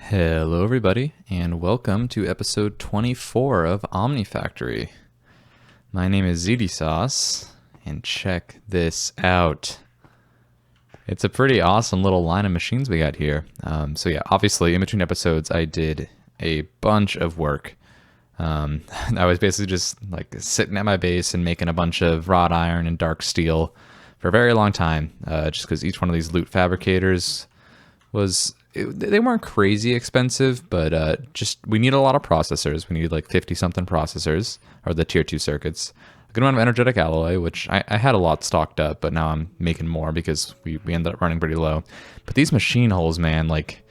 Hello, everybody, and welcome to episode 24 of Omnifactory. My name is ZD Sauce, and check this out. It's a pretty awesome little line of machines we got here. So yeah, obviously, in between episodes, I did a bunch of work. I was basically just like sitting at my base and making a bunch of wrought iron and dark steel for a very long time, just because each one of these loot fabricators they weren't crazy expensive, but just we need a lot of processors. We need like 50 something processors, or the tier 2 circuits, a good amount of energetic alloy, which I had a lot stocked up, but now I'm making more because we ended up running pretty low. But these machine holes, man, like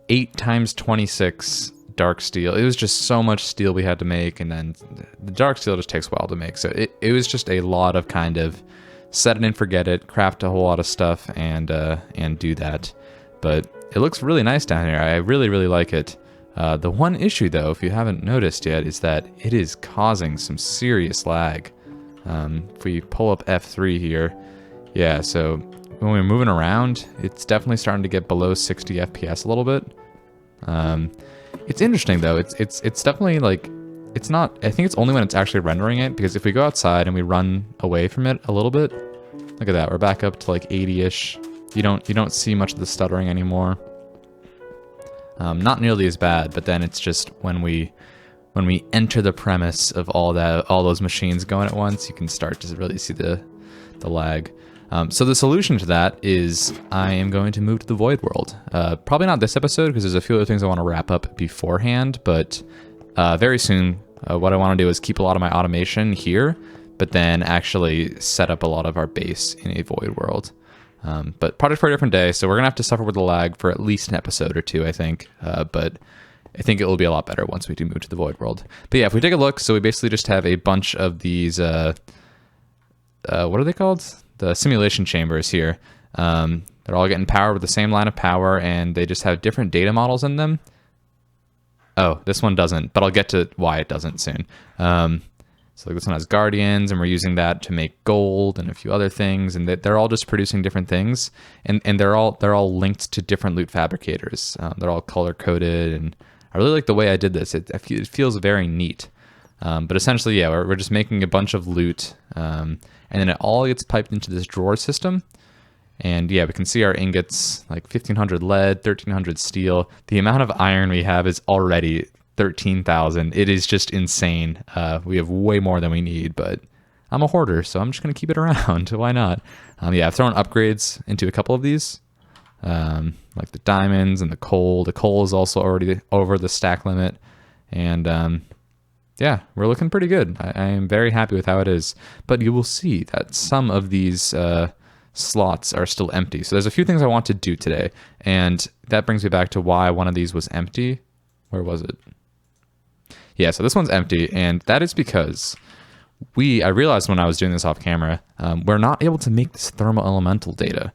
8 times 26 dark steel, it was just so much steel we had to make, and then the dark steel just takes a while to make, so it was just a lot of kind of set it and forget it, craft a whole lot of stuff, and do that. But it looks really nice down here. I really, really like it. The one issue, though, if you haven't noticed yet, is that it is causing some serious lag. If we pull up F3 here, yeah, so when we're moving around, it's definitely starting to get below 60 FPS a little bit. It's interesting, though. It's definitely, like, it's not... I think it's only when it's actually rendering it, because if we go outside and we run away from it a little bit, look at that, we're back up to, like, 80-ish. You don't see much of the stuttering anymore. Not nearly as bad, but then it's just when we enter the premise of all those machines going at once, you can start to really see the lag. So the solution to that is I am going to move to the Void World. Probably not this episode because there's a few other things I want to wrap up beforehand, but very soon what I want to do is keep a lot of my automation here, but then actually set up a lot of our base in a Void World. But project for a different day, so we're gonna have to suffer with the lag for at least an episode or two, I think. But I think it will be a lot better once we do move to the Void World. But yeah, if we take a look, so we basically just have a bunch of these, what are they called? The simulation chambers here. They're all getting powered with the same line of power, and they just have different data models in them. Oh, this one doesn't, but I'll get to why it doesn't soon. So like this one has Guardians, and we're using that to make gold and a few other things, and they're all just producing different things, and they're all linked to different loot fabricators. They're all color coded, and I really like the way I did this. It feels very neat. But essentially, yeah, we're just making a bunch of loot, and then it all gets piped into this drawer system. And yeah, we can see our ingots, like 1,500 lead, 1,300 steel. The amount of iron we have is already 13,000. It is just insane. We have way more than we need, but I'm a hoarder, so I'm just going to keep it around. Why not? Yeah, I've thrown upgrades into a couple of these, like the diamonds and the coal. The coal is also already over the stack limit, and yeah, we're looking pretty good. I am very happy with how it is, but you will see that some of these slots are still empty. So there's a few things I want to do today, and that brings me back to why one of these was empty. Where was it? Yeah, so this one's empty, and that is because I realized when I was doing this off camera, we're not able to make this thermal elemental data.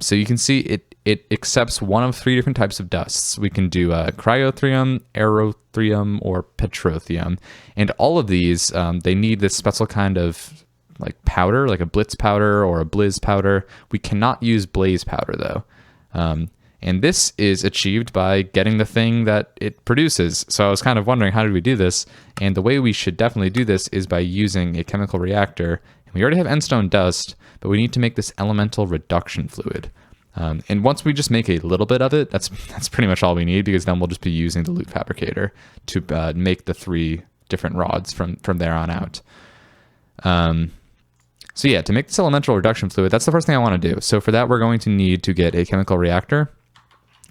So you can see it accepts one of 3 different types of dusts. We can do cryothrium, aerothrium, or petrothrium, and all of these, they need this special kind of like powder, like a blitz powder or a blizz powder. We cannot use blaze powder though. And this is achieved by getting the thing that it produces. So I was kind of wondering, how did we do this? And the way we should definitely do this is by using a chemical reactor. And we already have endstone dust, but we need to make this elemental reduction fluid. And once we just make a little bit of it, that's pretty much all we need, because then we'll just be using the loot fabricator to make the 3 different rods from there on out. So yeah, to make this elemental reduction fluid, that's the first thing I want to do. So for that, we're going to need to get a chemical reactor.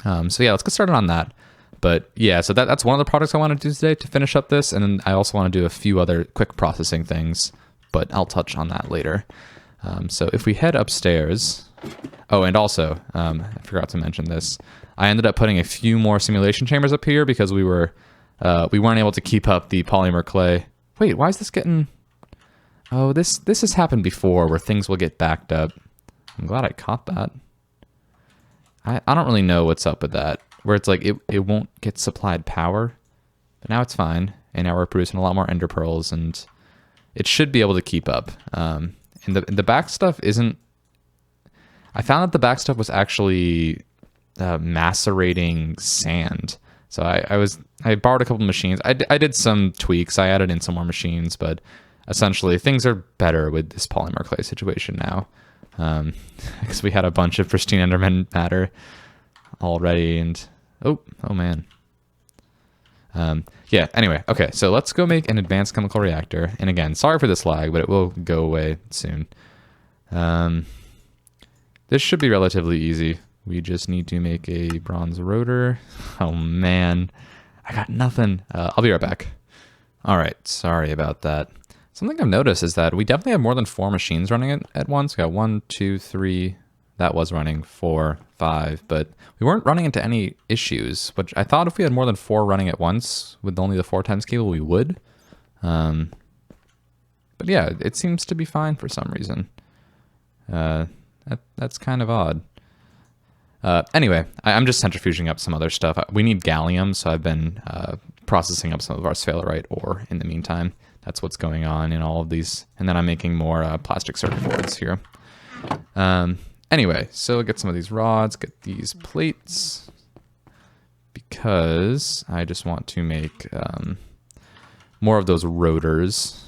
So yeah, let's get started on that. But yeah, so that's one of the projects I want to do today to finish up this. And then I also want to do a few other quick processing things, but I'll touch on that later. So if we head upstairs, oh, and also, I forgot to mention this. I ended up putting a few more simulation chambers up here because we weren't able to keep up the polymer clay. Wait, why is this getting... Oh, this has happened before where things will get backed up. I'm glad I caught that. I don't really know what's up with that, where it's like it won't get supplied power, but now it's fine, and now we're producing a lot more ender pearls, and it should be able to keep up. And the back stuff isn't... I found that the back stuff was actually macerating sand. So I borrowed a couple machines. I did some tweaks. I added in some more machines, but essentially things are better with this polymer clay situation now. Because we had a bunch of pristine Enderman matter already, and oh man. Yeah, anyway, okay, so let's go make an advanced chemical reactor. And again, sorry for this lag, but it will go away soon. This should be relatively easy. We just need to make a bronze rotor. Oh man, I got nothing. I'll be right back. All right, sorry about that. Something I've noticed is that we definitely have more than 4 machines running at once. We got 1, 2, 3, that was running 4, 5, but we weren't running into any issues, which I thought if we had more than 4 running at once with only the 4 times cable, we would. But yeah, it seems to be fine for some reason. That's kind of odd. Anyway, I'm just centrifuging up some other stuff. We need gallium, so I've been processing up some of our sphalerite ore in the meantime. That's what's going on in all of these. And then I'm making more plastic circuit boards here. Anyway, so get some of these rods, get these plates, because I just want to make more of those rotors.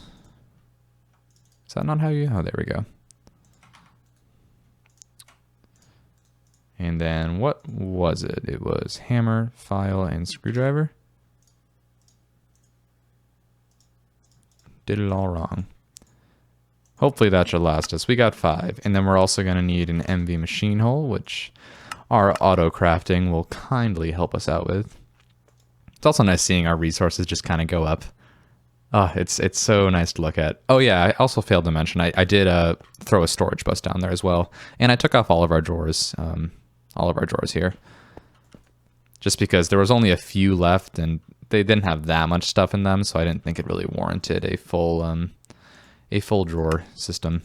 Is that not how you... Oh, there we go. And then what was it? It was hammer, file, and screwdriver. Did it all wrong. Hopefully that should last us. We got 5. And then we're also going to need an MV machine hole, which our auto crafting will kindly help us out with. It's also nice seeing our resources just kind of go up. Oh, it's so nice to look at. Oh yeah, I also failed to mention, I did throw a storage bus down there as well. And I took off all of our drawers here. Just because there was only a few left and they didn't have that much stuff in them, so I didn't think it really warranted a full drawer system.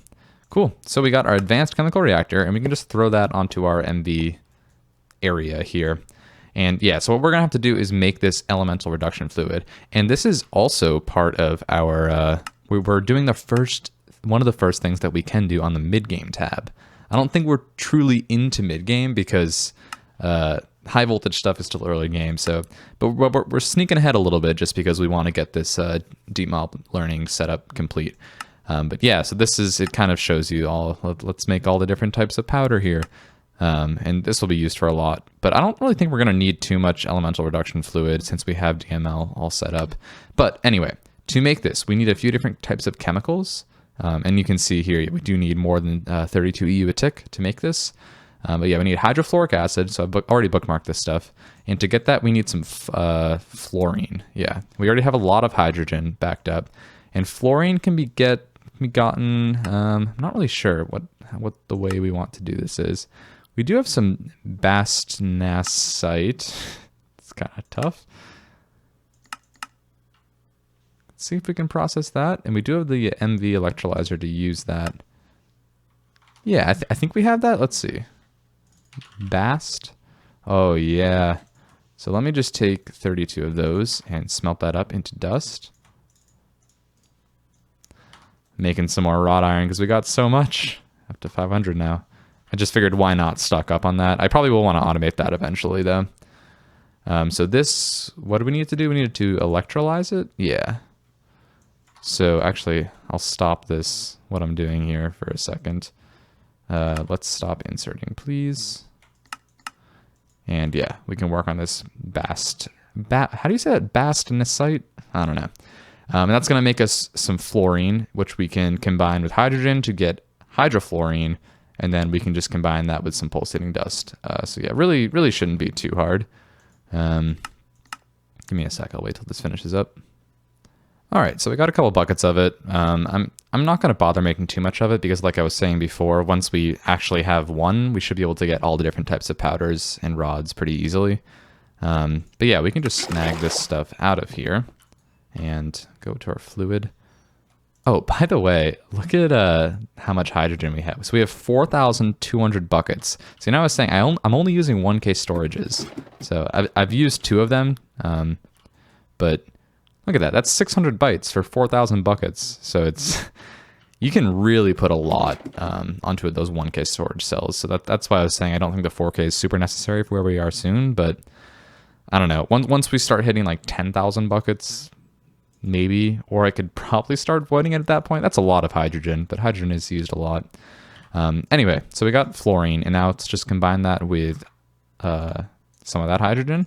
Cool, so we got our advanced chemical reactor, and we can just throw that onto our MV area here. And yeah, so what we're gonna have to do is make this elemental reduction fluid. And this is also part of our, we're doing one of the first things that we can do on the mid-game tab. I don't think we're truly into mid-game because high voltage stuff is still early game. So, but we're sneaking ahead a little bit just because we want to get this DML learning setup complete. But yeah, so it kind of shows you all, let's make all the different types of powder here. And this will be used for a lot, but I don't really think we're going to need too much elemental reduction fluid since we have DML all set up. But anyway, to make this, we need a few different types of chemicals. And you can see here, we do need more than 32 EU a tick to make this. But yeah, we need hydrofluoric acid, so I've already bookmarked this stuff. And to get that, we need some fluorine. Yeah, we already have a lot of hydrogen backed up. And fluorine can be gotten, I'm not really sure what the way we want to do this is. We do have some bastnasite. It's kind of tough. Let's see if we can process that. And we do have the MV electrolyzer to use that. Yeah, I think we have that. Let's see. Bast. Oh, yeah. So let me just take 32 of those and smelt that up into dust. Making some more wrought iron because we got so much. Up to 500 now. I just figured why not stock up on that. I probably will want to automate that eventually though. So this, what do we need to do? We need to electrolyze it? Yeah. So actually, I'll stop this, what I'm doing here for a second. Let's stop inserting, please. And yeah, we can work on this how do you say that? Bastnasite? I don't know. And that's going to make us some fluorine, which we can combine with hydrogen to get hydrofluorine. And then we can just combine that with some pulsating dust. So yeah, really shouldn't be too hard. Give me a sec, I'll wait till this finishes up. All right, so we got a couple buckets of it. I'm not gonna bother making too much of it because like I was saying before, once we actually have one, we should be able to get all the different types of powders and rods pretty easily. But yeah, we can just snag this stuff out of here and go to our fluid. Oh, by the way, look at how much hydrogen we have. So we have 4,200 buckets. So you know, I was saying I'm only using 1K storages. So I've used 2 of them, but look at that. That's 600 bytes for 4,000 buckets. So it's you can really put a lot onto those 1K storage cells. So that's why I was saying I don't think the 4K is super necessary for where we are soon, but I don't know. Once we start hitting like 10,000 buckets, maybe, or I could probably start voiding it at that point. That's a lot of hydrogen, but hydrogen is used a lot. Anyway, so we got fluorine, and now let's just combine that with some of that hydrogen.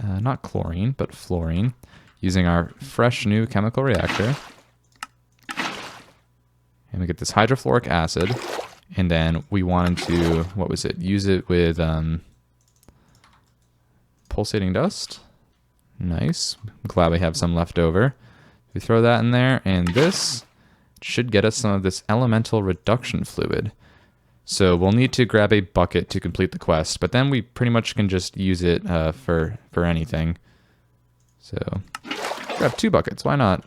Not chlorine, but fluorine, using our fresh new chemical reactor. And we get this hydrofluoric acid, and then we wanted to, what was it? Use it with pulsating dust. Nice. I'm glad we have some left over. We throw that in there, and this should get us some of this elemental reduction fluid. So we'll need to grab a bucket to complete the quest, but then we pretty much can just use it for anything. So grab 2 buckets, why not?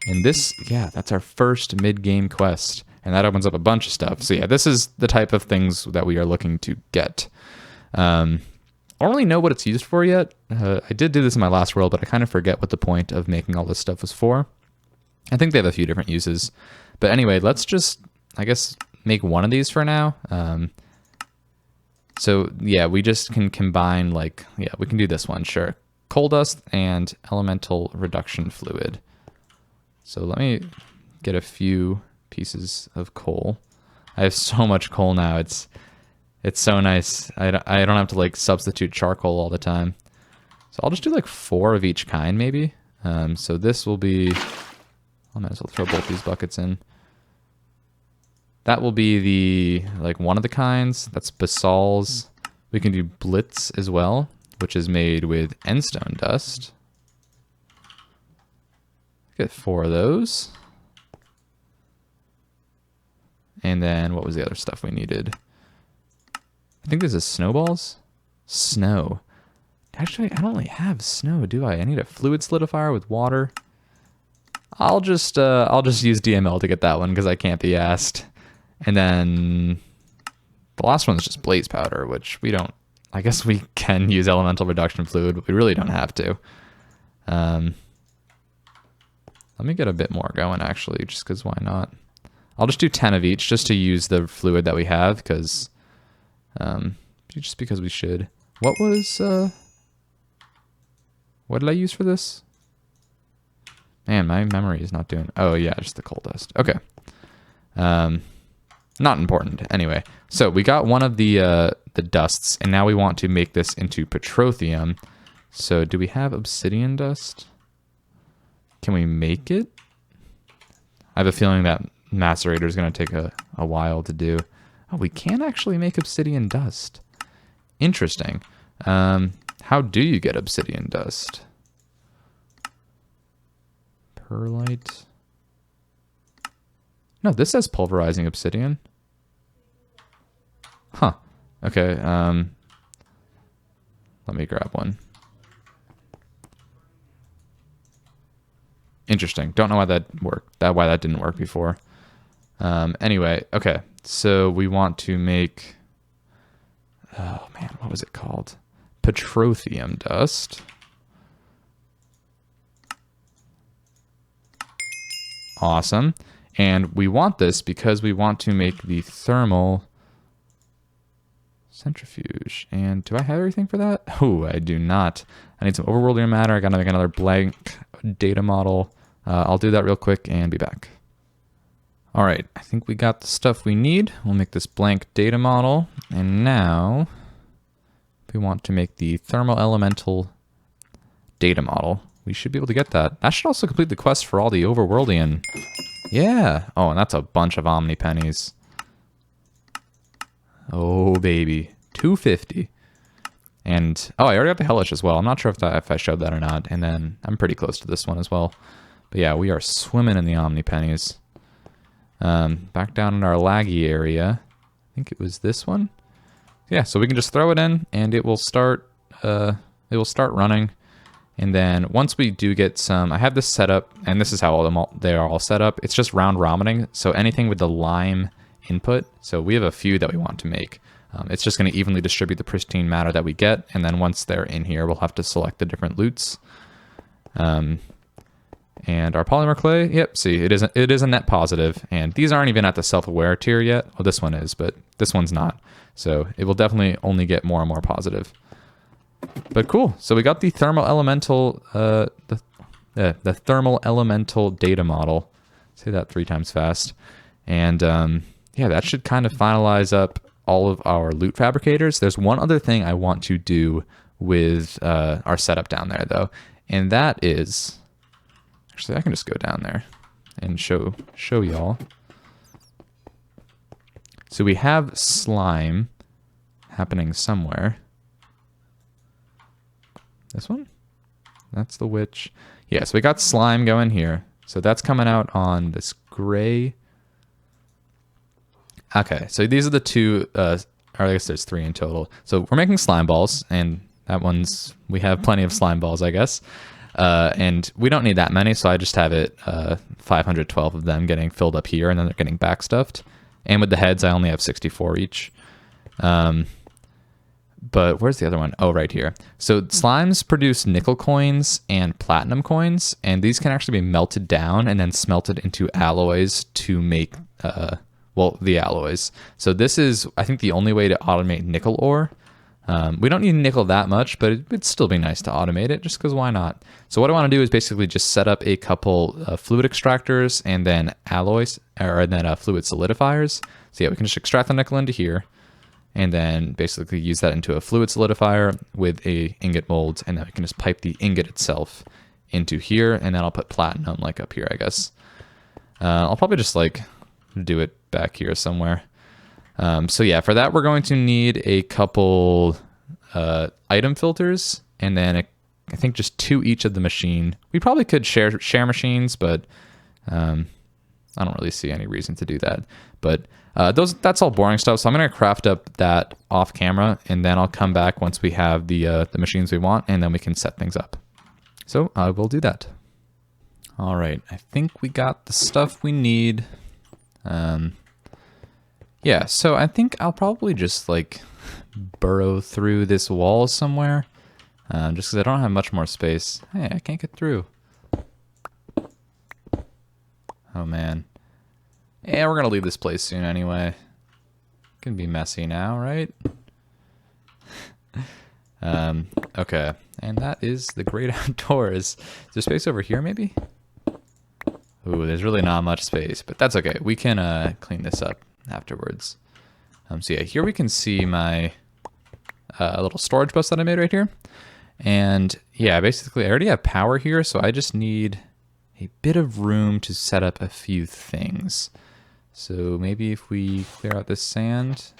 And this, yeah, that's our first mid-game quest, and that opens up a bunch of stuff. So yeah, this is the type of things that we are looking to get. I don't really know what it's used for yet. I did do this in my last world, but I kind of forget what the point of making all this stuff was for. I think they have a few different uses. But anyway, let's just, I guess, make one of these for now. So yeah, we just can combine, like, yeah, we can do this one, sure. Coal dust and elemental reduction fluid. So let me get a few pieces of coal. I have so much coal now. It's so nice. I don't have to like substitute charcoal all the time. So I'll just do like 4 of each kind maybe. So this will be, I might as well throw both these buckets in. That will be the, like, one of the kinds. That's basalts. We can do blitz as well, which is made with endstone dust. Get 4 of those. And then what was the other stuff we needed? I think this is snowballs. Snow. Actually, I don't really have snow, do I? I need a fluid solidifier with water. I'll just use DML to get that one because I can't be asked. And then the last one is just blaze powder, which we don't. I guess we can use elemental reduction fluid, but we really don't have to. Let me get a bit more going, actually, just because why not? I'll just do 10 of each, just to use the fluid that we have, because, just because we should. What was, what did I use for this? Man, my memory is not doing, oh yeah, just the coal dust. Okay. Not important. Anyway, so we got one of the dusts, and now we want to make this into petroleum. So do we have obsidian dust? Can we make it? I have a feeling that macerator is going to take a while to do. Oh, we can actually make obsidian dust. Interesting. How do you get obsidian dust? Perlite. No, this says pulverizing obsidian. Huh. Okay, let me grab one. Interesting. Don't know why that worked. Why that didn't work before. Anyway, okay. So we want to make, oh man, what was it called? Petroleum dust. Awesome. And we want this because we want to make the thermal centrifuge. And do I have everything for that? Oh, I do not. I need some overworlding matter. I gotta make another blank data model. I'll do that real quick and be back. All right, I think we got the stuff we need. We'll make this blank data model. And now we want to make the thermal elemental data model. We should be able to get that. That should also complete the quest for all the overworldian. Yeah. Oh, and that's a bunch of Omni pennies. Oh, baby. 250. And, oh, I already got the Hellish as well. I'm not sure if I showed that or not. And then I'm pretty close to this one as well. But yeah, we are swimming in the Omni pennies. Back down in our laggy area. I think it was this one. Yeah, so we can just throw it in and it will start running. And then once we do get some, I have this set up, and this is how they are all set up. It's just round robining, so anything with the lime input. So we have a few that we want to make. It's just going to evenly distribute the pristine matter that we get, and then once they're in here, we'll have to select the different loots. And And our polymer clay, yep, see, it is a net positive, and these aren't even at the self-aware tier yet. Well, this one is, but this one's not. So it will definitely only get more and more positive. But cool. So we got the thermal elemental, the thermal elemental data model. Say that 3 times fast. And yeah, that should kind of finalize up all of our loot fabricators. There's one other thing I want to do with our setup down there, though, and that is, actually, I can just go down there and show y'all. So we have slime happening somewhere. This one? That's the witch. Yeah, so we got slime going here. So that's coming out on this gray. Okay, so these are the 2, or I guess there's 3 in total. So we're making slime balls, and that one's, we have plenty of slime balls, I guess. And we don't need that many, so I just have it 512 of them getting filled up here, and then they're getting backstuffed. And with the heads, I only have 64 each. But where's the other one? Oh, right here. So slimes produce nickel coins and platinum coins, and these can actually be melted down and then smelted into alloys to make, well, the alloys. So this is, I think, the only way to automate nickel ore. We don't need nickel that much, but it'd still be nice to automate it, just because why not? So what I want to do is basically just set up a couple fluid extractors and then alloys, or then fluid solidifiers. So yeah, we can just extract the nickel into here, and then basically use that into a fluid solidifier with a ingot mold, and then we can just pipe the ingot itself into here, and then I'll put platinum like up here, I guess. I'll probably just like do it back here somewhere. So yeah, for that we're going to need a couple item filters, and then I think just 2 each of the machine. We probably could share machines, but I don't really see any reason to do that. But that's all boring stuff. So I'm going to craft up that off camera, and then I'll come back once we have the machines we want, and then we can set things up. So I will do that. All right, I think we got the stuff we need. Yeah, so I think I'll probably just like burrow through this wall somewhere, just because I don't have much more space. Hey, I can't get through. Oh man. Yeah, we're gonna leave this place soon anyway. It can be messy now, right? Okay, and that is the great outdoors. Is there space over here maybe? Ooh, there's really not much space, but that's okay. We can clean this up afterwards. So yeah, here we can see my little storage bus that I made right here. And yeah, basically I already have power here, so I just need a bit of room to set up a few things. So maybe if we clear out this sand.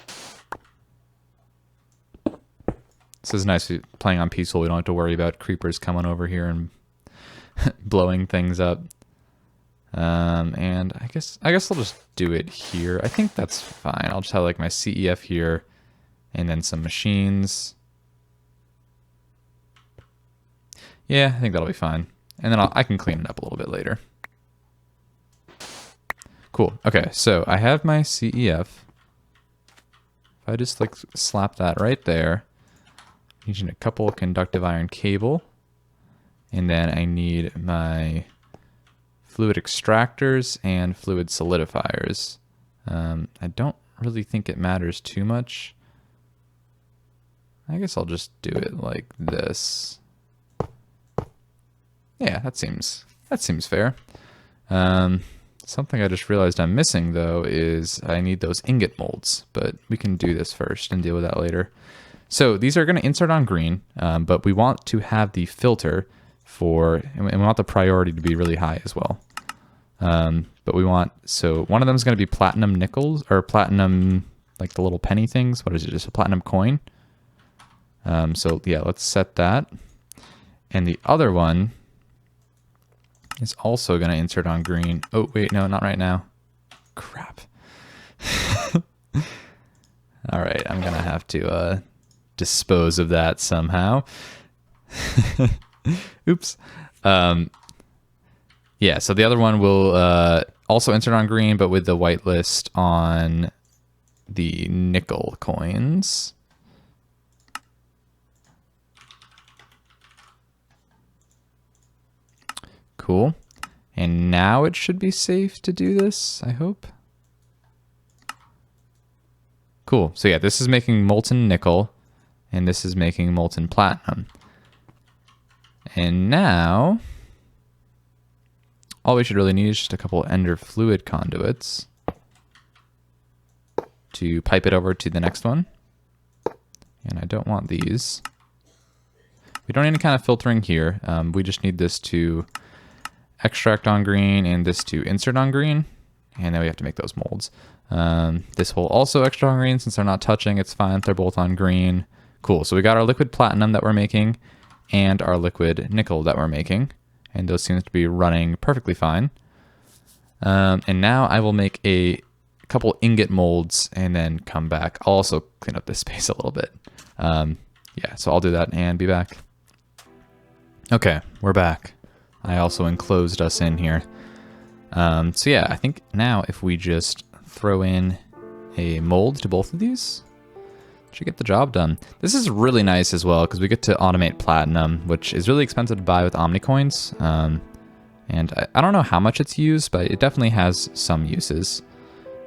This is nice playing on peaceful. We don't have to worry about creepers coming over here and blowing things up. And I guess I'll just do it here. I think that's fine. I'll just have like my CEF here and then some machines. Yeah, I think that'll be fine. And then I can clean it up a little bit later. Cool. Okay, so I have my CEF. If I just like slap that right there, I need a couple conductive iron cable. And then I need my fluid extractors and fluid solidifiers. I don't really think it matters too much. I guess I'll just do it like this. Yeah, that seems fair. Something I just realized I'm missing though is I need those ingot molds, but we can do this first and deal with that later. So these are going to insert on green, but we want to have the filter and we want the priority to be really high as well. But we want, so one of them is going to be platinum nickels, or platinum, like the little penny things. What is it? Just a platinum coin. So yeah, let's set that. And the other one is also going to insert on green. Oh, wait, no, not right now. Crap. All right, I'm going to have to dispose of that somehow. Oops. Yeah, so the other one will also insert on green, but with the whitelist on the nickel coins. Cool. And now it should be safe to do this, I hope. Cool. So yeah, this is making molten nickel, and this is making molten platinum. And now, all we should really need is just a couple ender fluid conduits to pipe it over to the next one. And I don't want these. We don't need any kind of filtering here. We just need this to extract on green and this to insert on green. And then we have to make those molds. This will also extract on green since they're not touching. It's fine. They're both on green. Cool. So we got our liquid platinum that we're making and our liquid nickel that we're making. And those seem to be running perfectly fine. And now I will make a couple ingot molds and then come back. I'll also clean up this space a little bit. Yeah, so I'll do that and be back. Okay, we're back. I also enclosed us in here. So yeah, I think now if we just throw in a mold to both of these, should get the job done. This is really nice as well because we get to automate platinum, which is really expensive to buy with Omnicoins. And I don't know how much it's used, but it definitely has some uses.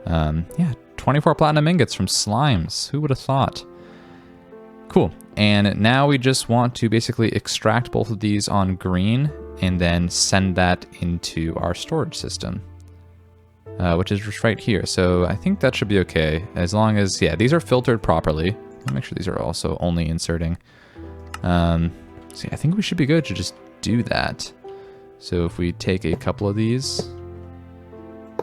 Yeah, 24 platinum ingots from slimes. Who would have thought? Cool. And now we just want to basically extract both of these on green and then send that into our storage system, which is just right here. So I think that should be okay as long as, yeah, these are filtered properly. I'll make sure these are also only inserting. So yeah, I think we should be good to just do that. So if we take a couple of these,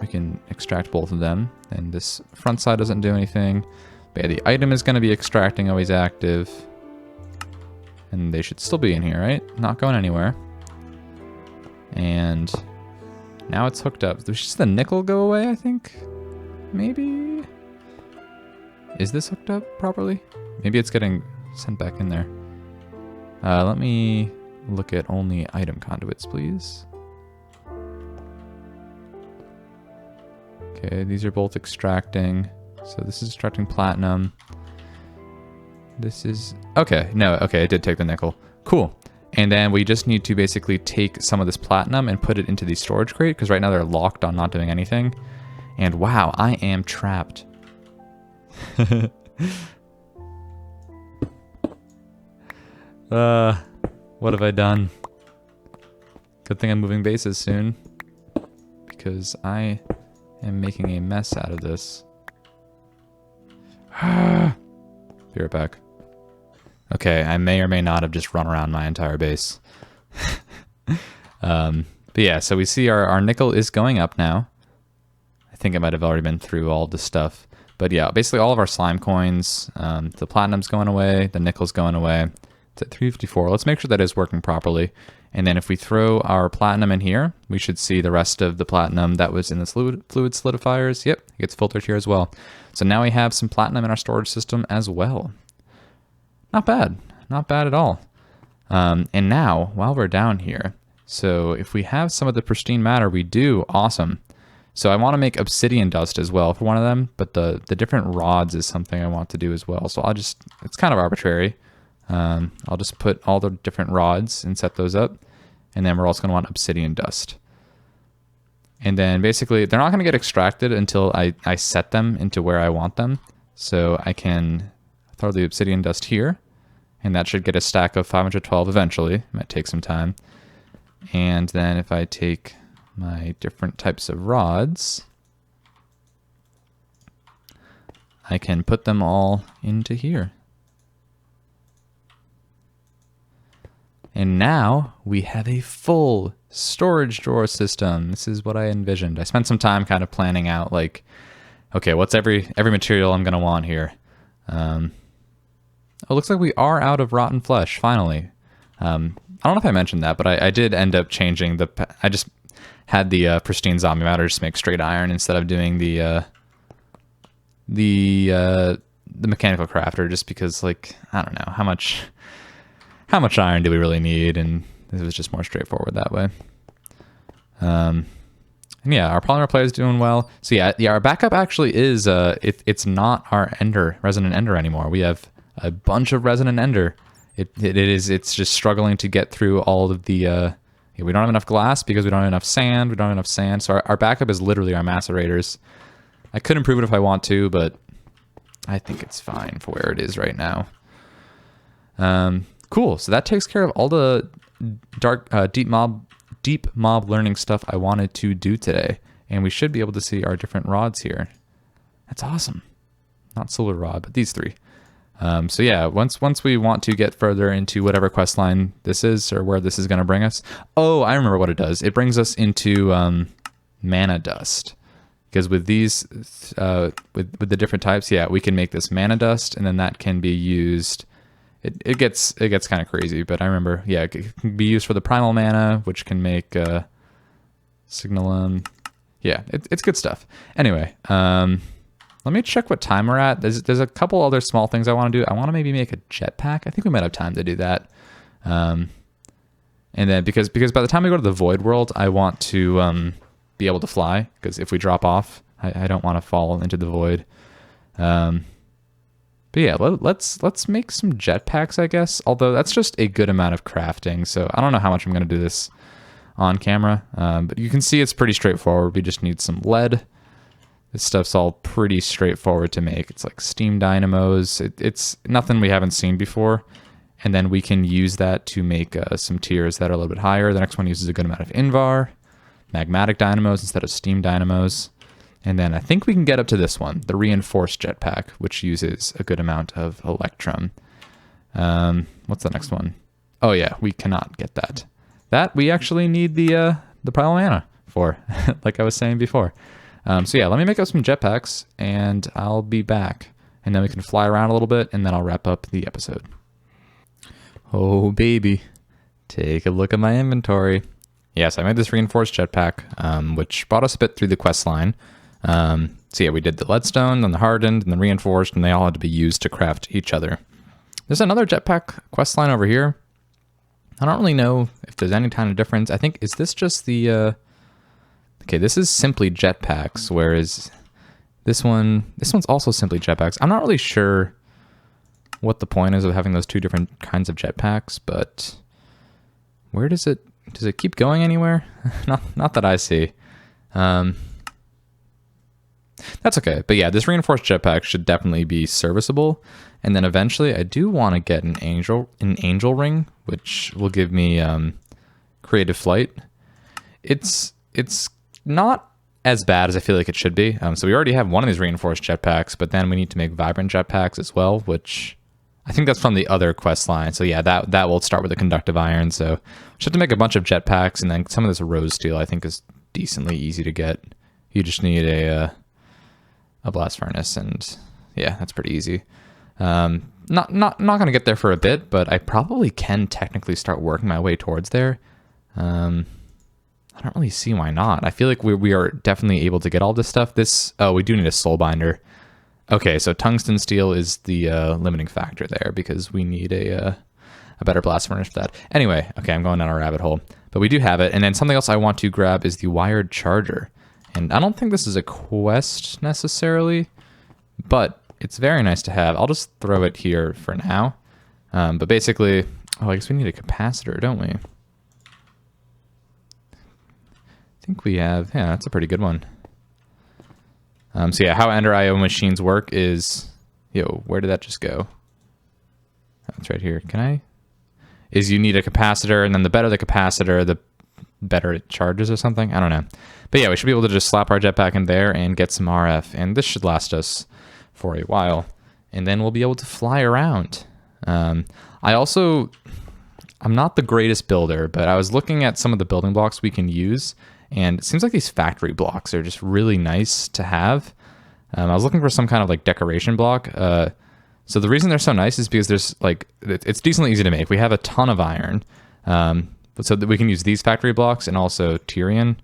we can extract both of them. And this front side doesn't do anything. But yeah, the item is going to be extracting, always active. And they should still be in here, right? Not going anywhere. And now it's hooked up. Does just the nickel go away, I think? Maybe? Is this hooked up properly? Maybe it's getting sent back in there. Let me look at only item conduits, please. Okay, these are both extracting. So this is extracting platinum. This is... Okay, no, okay, it did take the nickel. Cool. And then we just need to basically take some of this platinum and put it into the storage crate, because right now they're locked on not doing anything. And wow, I am trapped. What have I done? Good thing I'm moving bases soon, because I am making a mess out of this. Be right back. Okay, I may or may not have just run around my entire base. But yeah, so we see our nickel is going up now. I think it might have already been through all the stuff. But yeah, basically all of our slime coins, the platinum's going away, the nickel's going away. It's at 354. Let's make sure that is working properly. And then if we throw our platinum in here, we should see the rest of the platinum that was in the fluid solidifiers. Yep, it gets filtered here as well. So now we have some platinum in our storage system as well. Not bad. Not bad at all. And now, while we're down here, so if we have some of the pristine matter, we do. Awesome. So I want to make obsidian dust as well for one of them, but the different rods is something I want to do as well. So I'll just, it's kind of arbitrary. I'll just put all the different rods and set those up. And then we're also going to want obsidian dust. And then basically, they're not going to get extracted until I set them into where I want them. So I can throw the obsidian dust here, and that should get a stack of 512 eventually. It might take some time. And then if I take my different types of rods, I can put them all into here. And now we have a full storage drawer system. This is what I envisioned. I spent some time kind of planning out, like, okay, what's every material I'm going to want here? Oh, it looks like we are out of rotten flesh, finally. I don't know if I mentioned that, but I did end up changing I just had the pristine zombie matter just make straight iron instead of doing the mechanical crafter, just because, like, I don't know, how much iron do we really need? And this was just more straightforward that way. And yeah, our polymer player is doing well. So yeah, our backup actually is, it's not our resonant ender anymore. We have a bunch of resonant ender. It's just struggling to get through all of the, Yeah, we don't have enough glass because we don't have enough sand. We don't have enough sand. So our backup is literally our macerators. I could improve it if I want to, but I think it's fine for where it is right now. Cool. So that takes care of all the deep mob learning stuff I wanted to do today. And we should be able to see our different rods here. That's awesome. Not solar rod, but these three. So yeah, once we want to get further into whatever quest line this is or where this is going to bring us. Oh, I remember what it does. It brings us into mana dust. Because with these, with the different types, yeah, we can make this mana dust, and then that can be used. It gets kind of crazy, but I remember, yeah, it can be used for the primal mana, which can make signalum. Yeah, it's good stuff. Anyway, let me check what time we're at. There's a couple other small things I want to do. I want to maybe make a jetpack. I think we might have time to do that. And then because by the time we go to the void world, I want to be able to fly, because if we drop off, I don't want to fall into the void. But yeah, let's make some jetpacks, I guess. Although that's just a good amount of crafting, so I don't know how much I'm going to do this on camera. But you can see it's pretty straightforward. We just need some lead. This stuff's all pretty straightforward to make. It's like steam dynamos. It's nothing we haven't seen before. And then we can use that to make some tiers that are a little bit higher. The next one uses a good amount of Invar, magmatic dynamos instead of steam dynamos. And then I think we can get up to this one, the reinforced jetpack, which uses a good amount of electrum. What's the next one? Oh yeah, we cannot get that. That we actually need the primal mana for, like I was saying before. So yeah, let me make up some jetpacks, and I'll be back. And then we can fly around a little bit, and then I'll wrap up the episode. Oh baby, take a look at my inventory. Yes, I made this reinforced jetpack, which brought us a bit through the quest line. So yeah, we did the leadstone, then the hardened, and the reinforced, and they all had to be used to craft each other. There's another jetpack quest line over here. I don't really know if there's any kind of difference. I think, is this just the... Okay, this is simply jetpacks, whereas this one's also simply jetpacks. I'm not really sure what the point is of having those two different kinds of jetpacks, but where does it keep going anywhere? not that I see. That's okay. But yeah, this reinforced jetpack should definitely be serviceable. And then eventually I do want to get an angel ring, which will give me creative flight. It's not as bad as I feel like it should be. So we already have one of these reinforced jetpacks, but then we need to make vibrant jetpacks as well, which I think that's from the other quest line. So yeah, that will start with a conductive iron. So we should have to make a bunch of jetpacks, and then some of this rose steel I think is decently easy to get. You just need a blast furnace, and yeah, that's pretty easy. Not gonna get there for a bit, but I probably can technically start working my way towards there. I don't really see why not. I feel like we are definitely able to get all this stuff. Oh, we do need a soul binder. Okay, so tungsten steel is the limiting factor there, because we need a better blast furnace for that. Anyway, okay, I'm going down a rabbit hole, but we do have it. And then something else I want to grab is the wired charger. And I don't think this is a quest necessarily, but it's very nice to have. I'll just throw it here for now. But basically, I guess we need a capacitor, don't we? I think we have, yeah, that's a pretty good one. So yeah, how Ender IO machines work is, where did that just go? That's right here. Is you need a capacitor, and then the better the capacitor, the better it charges or something. I don't know. But yeah, we should be able to just slap our jetpack in there and get some RF, and this should last us for a while. And then we'll be able to fly around. I'm not the greatest builder, but I was looking at some of the building blocks we can use, and it seems like these factory blocks are just really nice to have. I was looking for some kind of like decoration block. So the reason they're so nice is because there's it's decently easy to make. We have a ton of iron, so that we can use these factory blocks, and also Tyrian.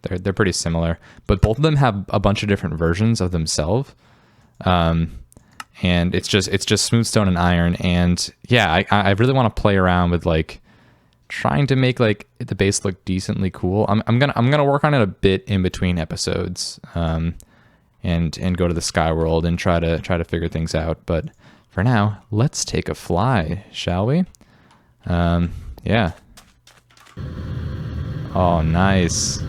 They're pretty similar, but both of them have a bunch of different versions of themselves. And it's just smooth stone and iron. And yeah, I really want to play around with trying to make the base look decently cool. I'm gonna work on it a bit in between episodes, and go to the sky world and try to figure things out. But for now, let's take a fly, shall we? Yeah. Oh, nice.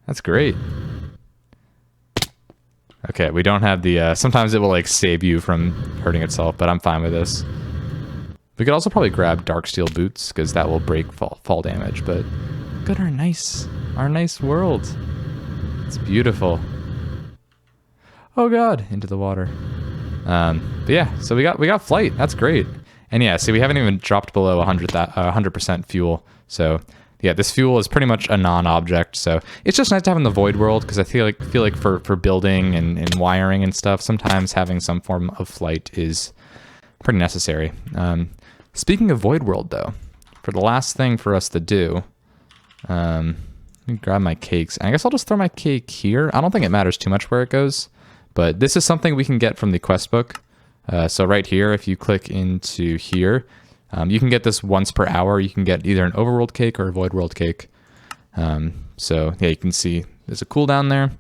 That's great. Okay, we don't have the, sometimes it will like save you from hurting itself, but I'm fine with this. We could also probably grab dark steel boots because that will break fall damage, but look at our nice world. It's beautiful. Oh god, into the water. But yeah, so we got flight. That's great. And yeah, see, we haven't even dropped below 100% fuel. So yeah, this fuel is pretty much a non-object. So it's just nice to have in the void world because I feel like for building and wiring and stuff, sometimes having some form of flight is pretty necessary. Speaking of void world though, for the last thing for us to do, let me grab my cakes. And I guess I'll just throw my cake here. I don't think it matters too much where it goes, but this is something we can get from the quest book. So right here, if you click into here, you can get this once per hour. You can get either an overworld cake or a void world cake. So yeah, you can see there's a cooldown there.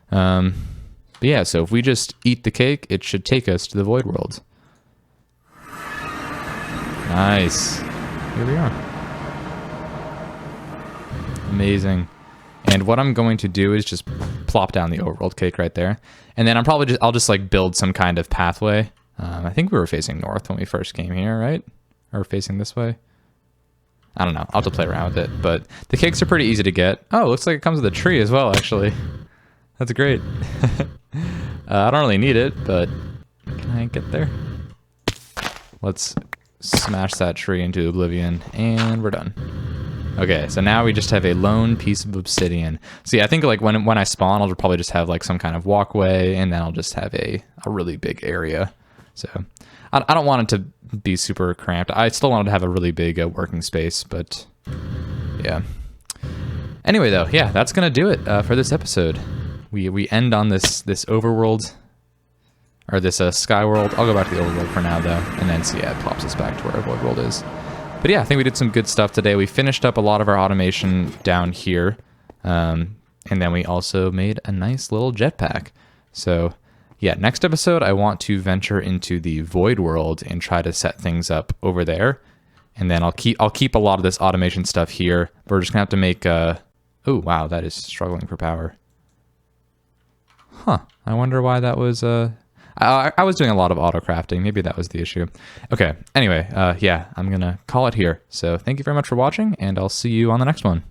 But yeah, so if we just eat the cake, it should take us to the void world. Nice. Here we are. Amazing. And what I'm going to do is just plop down the overworld cake right there. And then I'll just like build some kind of pathway. I think we were facing north when we first came here, right? Or facing this way? I don't know. I'll have to play around with it. But the cakes are pretty easy to get. Oh, looks like it comes with a tree as well, actually. That's great. I don't really need it, but can I get there? Let's smash that tree into oblivion, and we're done. Okay, so now we just have a lone piece of obsidian. See, I think like when I spawn, I'll probably just have like some kind of walkway, and then I'll just have a really big area. So I don't want it to be super cramped. I still want it to have a really big working space, but yeah. Anyway, though, yeah, that's gonna do it for this episode. We end on this overworld, or this sky world. I'll go back to the overworld for now, though, and then see, yeah, it plops us back to where our void world is. But yeah, I think we did some good stuff today. We finished up a lot of our automation down here, and then we also made a nice little jetpack. So yeah, next episode, I want to venture into the void world and try to set things up over there. And then I'll keep a lot of this automation stuff here. We're just gonna have to make oh wow, that is struggling for power. Huh, I wonder why that was I was doing a lot of auto crafting. Maybe that was the issue. Okay, anyway, yeah, I'm gonna call it here. So thank you very much for watching, and I'll see you on the next one.